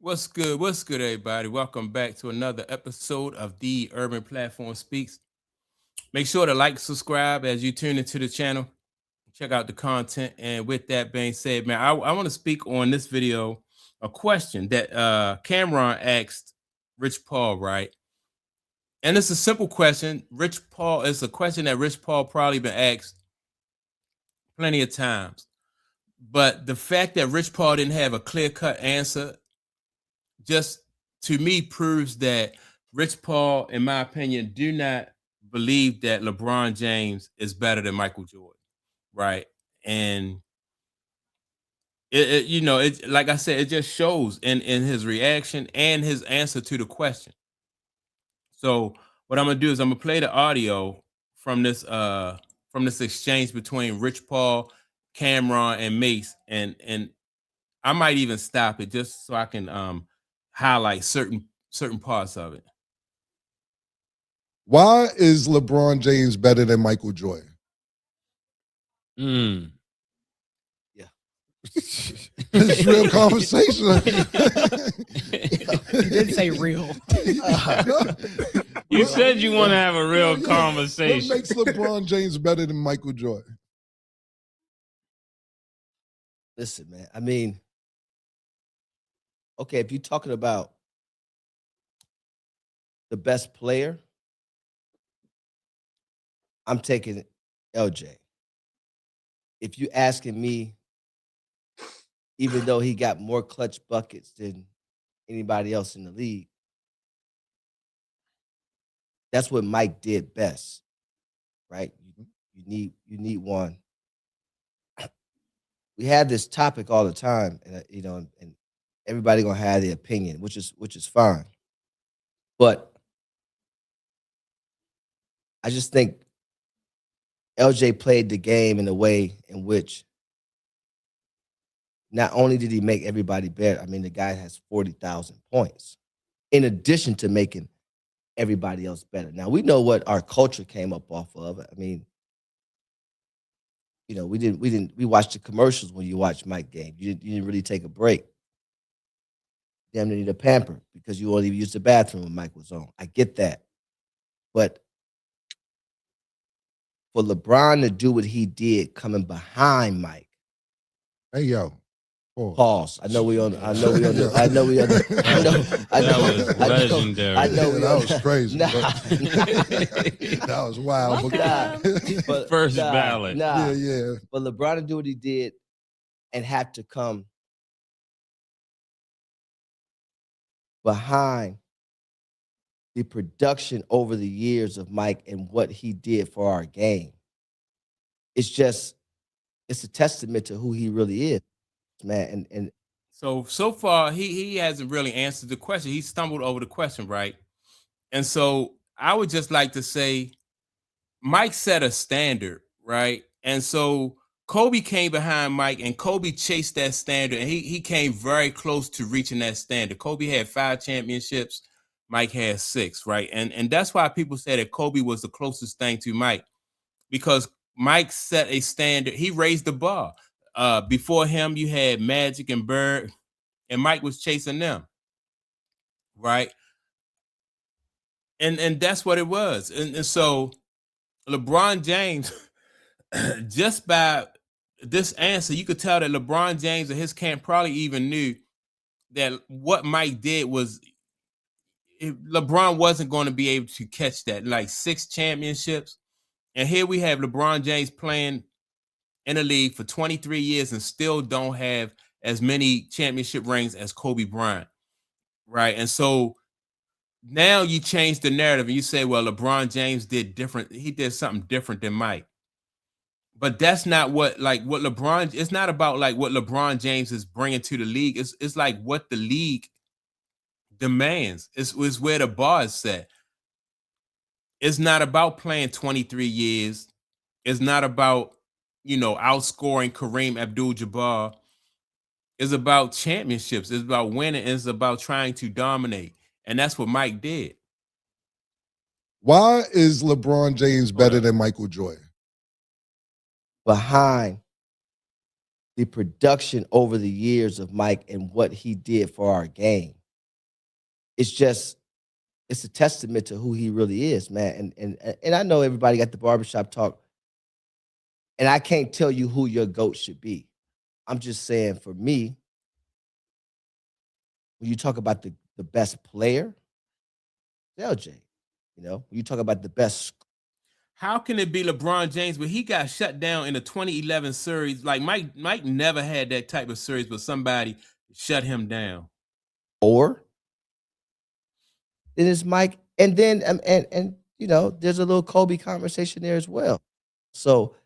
What's good? What's good, everybody? Welcome back to another episode of the Urban Platform Speaks. Make sure to like, subscribe as you tune into the channel. Check out the content. And with that being said, man, I want to speak on this video a question that Camron asked Rich Paul, right? And it's a simple question. Rich Paul is a question that Rich Paul probably been asked plenty of times. But the fact that Rich Paul didn't have a clear-cut answer just to me proves that Rich Paul, in my opinion, do not believe that LeBron James is better than Michael Jordan, right? And it like I said, it just shows in his reaction and his answer to the question. So what I'm gonna do is I'm gonna play the audio from this exchange between Rich Paul, Camron, and Mase, and I might even stop it just so I can highlight certain parts of it. Why is LeBron James better than Michael Jordan? Yeah. It's real conversation. He did say real. You said you want to have a real What conversation. makes LeBron James better than Michael Jordan? Listen, man. I mean, okay, if you're talking about the best player, I'm taking LJ. If you asking me, even though he got more clutch buckets than anybody else in the league, that's what Mike did best, right? You need one. We have this topic all the time, and and everybody gonna have their opinion, which is fine. But I just think LJ played the game in a way in which not only did he make everybody better, I mean, the guy has 40,000 points in addition to making everybody else better. Now, we know what our culture came up off of. I mean, we watched the commercials when you watched Mike game. You didn't really take a break. Damn near need a pamper because you only used the bathroom when Mike was on. I get that. But for LeBron to do what he did coming behind Mike. Hey yo. Pause. I know we on. I know we on. I know we on. I know. That was legendary. I know we that on. was crazy. Nah. That was wild. But First ballot. Yeah. But LeBron to do what he did and had to come behind the production over the years of Mike and what he did for our game. It's a testament to who he really is, man. And So far he hasn't really answered the question. He stumbled over the question, right? And so I would just like to say Mike set a standard, right? And so Kobe came behind Mike and Kobe chased that standard and he came very close to reaching that standard. Kobe had 5 championships, Mike had 6, right? And that's why people say that Kobe was the closest thing to Mike, because Mike set a standard. He raised the bar. Before him, you had Magic and Bird, and Mike was chasing them, right? And that's what it was. And so LeBron James, just by this answer, you could tell that LeBron James and his camp probably even knew that what Mike did was LeBron wasn't going to be able to catch that. Like 6 championships. And here we have LeBron James playing in the league for 23 years and still don't have as many championship rings as Kobe Bryant, right? And so now you change the narrative and you say, well, LeBron James did different. He did something different than Mike. But that's not what LeBron, it's not about like what LeBron James is bringing to the league. It's like what the league demands. It's where the bar is set. It's not about playing 23 years. It's not about, outscoring Kareem Abdul-Jabbar. It's about championships. It's about winning. It's about trying to dominate. And that's what Mike did. Why is LeBron James better than Michael Jordan? behind the production over the years of Mike and what he did for our game. It's a testament to who he really is, man. And I know everybody got the barbershop talk, and I can't tell you who your GOAT should be. I'm just saying, for me, when you talk about the best player, LJ. You know, when you talk about the best. How can it be LeBron James, but he got shut down in the 2011 series? Like Mike never had that type of series, but somebody shut him down. Or it is Mike, and then and you know, there's a little Kobe conversation there as well. So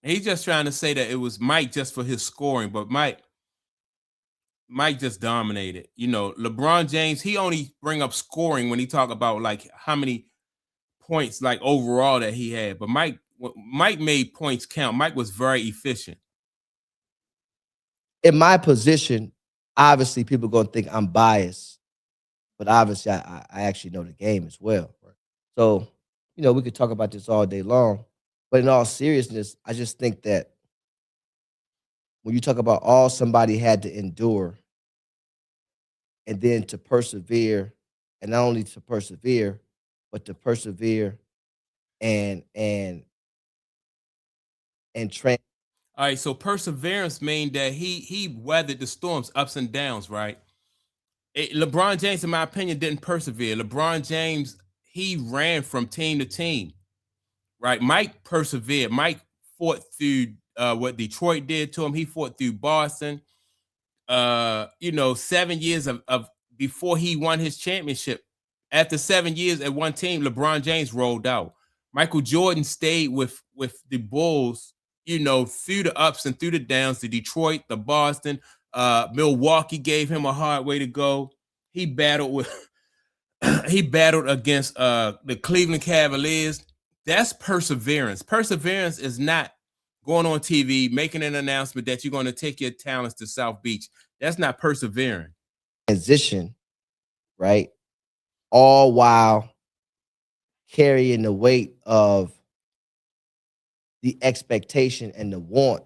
he's just trying to say that it was Mike just for his scoring, but Mike just dominated. You know, LeBron James, he only bring up scoring when he talk about like how many points like overall that he had. But Mike made points count. Mike was very efficient. In my position, obviously people gonna think I'm biased, but obviously I actually know the game as well. Right. So, you know, we could talk about this all day long, but in all seriousness, I just think that when you talk about all somebody had to endure and then to persevere, and not only to persevere, but to persevere and train. All right, so perseverance means that he weathered the storms, ups and downs, right? LeBron James, in my opinion, didn't persevere. LeBron James, he ran from team to team, right? Mike persevered. Mike fought through what Detroit did to him. He fought through Boston. You know, 7 years of before he won his championship. After 7 years at one team, LeBron James rolled out. Michael Jordan stayed with the Bulls, you know, through the ups and through the downs, the Detroit, the Boston, Milwaukee gave him a hard way to go. He battled with he battled against the Cleveland Cavaliers. That's perseverance. Perseverance is not going on TV, making an announcement that you're going to take your talents to South Beach. That's not persevering. Transition, right? All while carrying the weight of the expectation and the want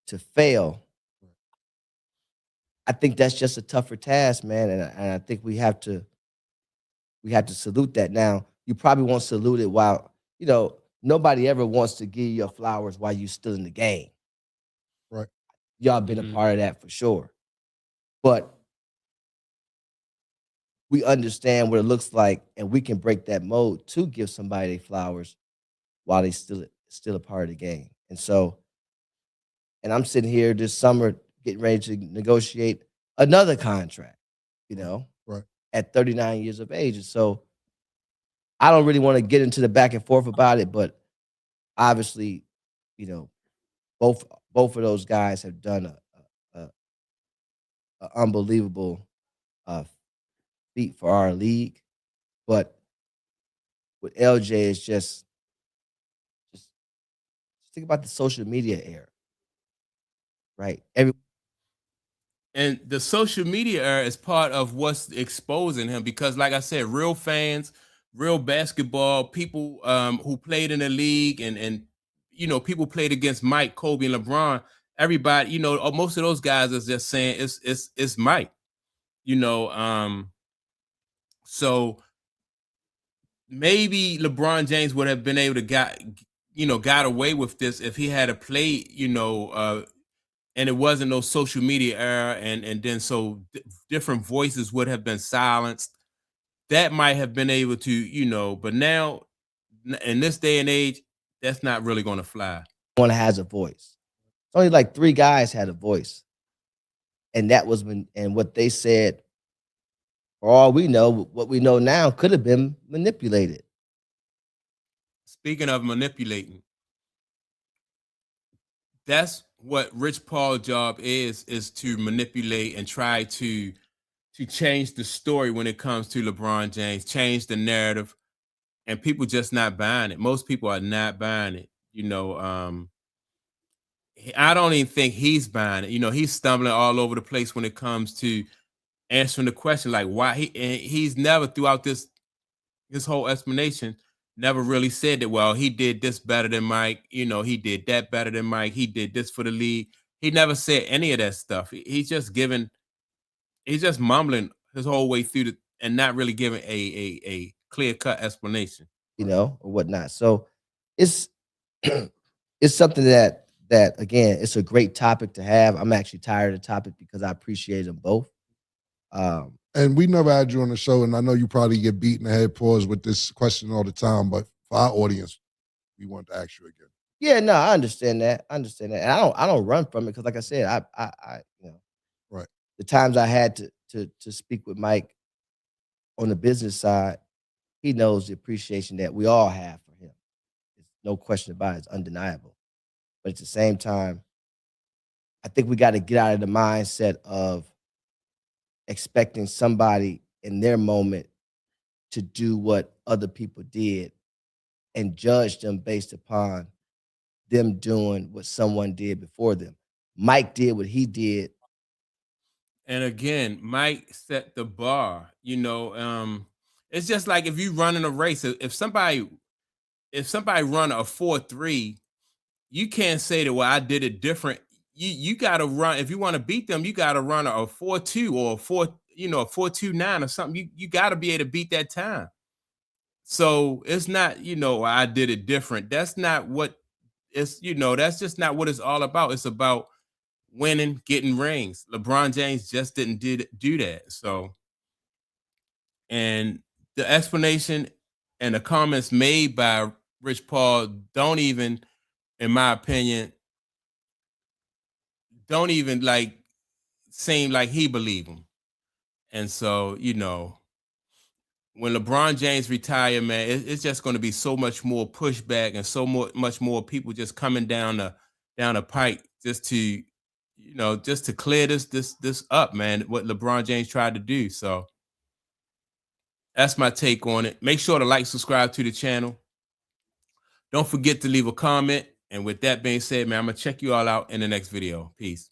to fail. I think that's just a tougher task, man, and I think we have to salute that. Now, you probably won't salute it while, you know, nobody ever wants to give you your flowers while you're still in the game. Right. Y'all been a part of that for sure. But we understand what it looks like, and we can break that mode to give somebody flowers while they still a part of the game. And so, and I'm sitting here this summer getting ready to negotiate another contract, you know, right, at 39 years of age. And so I don't really want to get into the back and forth about it, but obviously, you know, both of those guys have done a unbelievable feat for our league. But with LJ, it's just think about the social media era, right? And the social media era is part of what's exposing him because, like I said, real fans, real basketball, people who played in the league and you know, people played against Mike, Kobe, and LeBron. Everybody, you know, most of those guys is just saying it's Mike, you know. So maybe LeBron James would have been able to got away with this if he had to play, you know, and it wasn't no social media era, and then so different voices would have been silenced. That might have been able to, you know, but now in this day and age, that's not really going to fly. One has a voice. Only like 3 guys had a voice, and that was and what they said. For all we know, what we know now could have been manipulated. Speaking of manipulating, that's what Rich Paul's job is to manipulate and try to change the story when it comes to LeBron James, change the narrative, and people just not buying it. Most people are not buying it. You know, I don't even think he's buying it. You know, he's stumbling all over the place when it comes to answering the question, like why he's never throughout this whole explanation never really said that, well, he did this better than Mike, you know, he did that better than Mike, he did this for the league. he never said any of that stuff. He's just mumbling his whole way through and not really giving a clear-cut explanation. You know, or whatnot. So it's it's something that again, it's a great topic to have. I'm actually tired of the topic because I appreciate them both. And we never had you on the show, and I know you probably get beat in the head paws with this question all the time, but for our audience, we want to ask you again. Yeah, no, I understand that. And I don't run from it because, like I said, I you know, right. The times I had to speak with Mike on the business side, he knows the appreciation that we all have for him. There's no question about it. It's undeniable. But at the same time, I think we got to get out of the mindset of expecting somebody in their moment to do what other people did and judge them based upon them doing what someone did before them. Mike did what he did. And again, Mike set the bar. You know, it's just like if you run in a race, if somebody run a 4.3, you can't say that, well, I did it different. You gotta run. If you want to beat them, you gotta run a 4.2 or a 4.29 or something. You gotta be able to beat that time. So it's not, I did it different. That's not what it's, that's just not what it's all about. It's about winning, getting rings. LeBron James just didn't do that. So, and the explanation and the comments made by Rich Paul don't even, in my opinion, don't even like seem like he believed him. And so, when LeBron James retire, man, it's just going to be so much more pushback and so much more people just coming down the pike just to, just to clear this up, man. What LeBron James tried to do. So that's my take on it. Make sure to like, subscribe to the channel. Don't forget to leave a comment. And with that being said, man, I'm gonna check you all out in the next video. Peace.